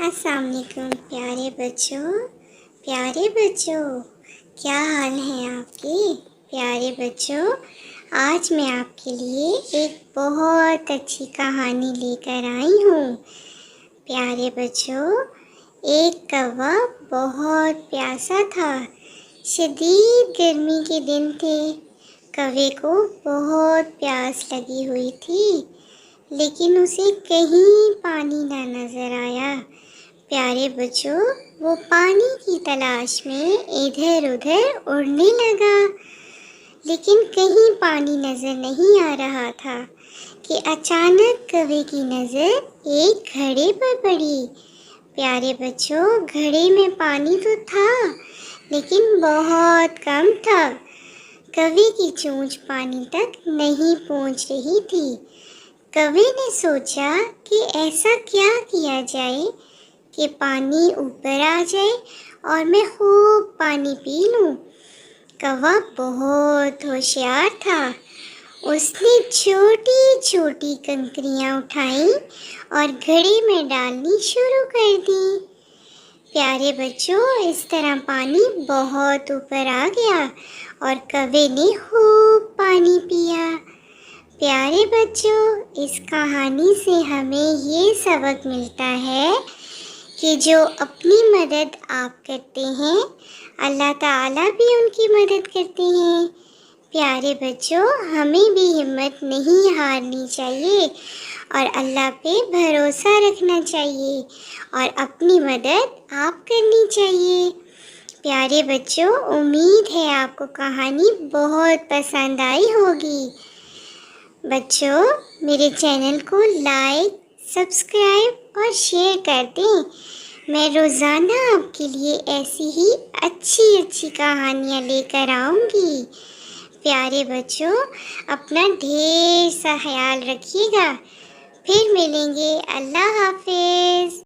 السلام علیکم پیارے بچوں، کیا حال ہیں آپ کے پیارے بچوں؟ آج میں آپ کے لیے ایک بہت اچھی کہانی لے کر آئی ہوں۔ پیارے بچوں، ایک کوا بہت پیاسا تھا۔ شدید گرمی کے دن تھے۔ کوے کو بہت پیاس لگی ہوئی تھی، لیکن اسے کہیں پانی نہ نظر آیا۔ پیارے بچوں، وہ پانی کی تلاش میں ادھر ادھر اڑنے لگا، لیکن کہیں پانی نظر نہیں آ رہا تھا کہ اچانک کوے کی نظر ایک گھڑے پر پڑی۔ پیارے بچوں، گھڑے میں پانی تو تھا، لیکن بہت کم تھا۔ کوے کی چونچ پانی تک نہیں پہنچ رہی تھی۔ کوے نے سوچا کہ ایسا کیا کیا جائے کہ پانی اوپر آ جائے اور میں خوب پانی پی لوں۔ کوا بہت ہوشیار تھا۔ اس نے چھوٹی چھوٹی کنکریاں اٹھائیں اور گھڑے میں ڈالنی شروع کر دیں۔ پیارے بچوں، اس طرح پانی بہت اوپر آ گیا اور کوے نے خوب پانی پیا۔ پیارے بچوں، اس کہانی سے ہمیں یہ سبق ملتا ہے کہ جو اپنی مدد آپ کرتے ہیں، اللہ تعالیٰ بھی ان کی مدد کرتے ہیں۔ پیارے بچوں، ہمیں بھی ہمت نہیں ہارنی چاہیے اور اللہ پہ بھروسہ رکھنا چاہیے اور اپنی مدد آپ کرنی چاہیے۔ پیارے بچوں، امید ہے آپ کو کہانی بہت پسند آئی ہوگی۔ بچوں، میرے چینل کو لائک، سبسکرائب اور شیئر کر دیں۔ میں روزانہ آپ کے لیے ایسی ہی اچھی کہانیاں لے کر آؤں گی۔ پیارے بچوں، اپنا ڈھیر سا خیال رکھیے گا۔ پھر ملیں گے۔ اللہ حافظ۔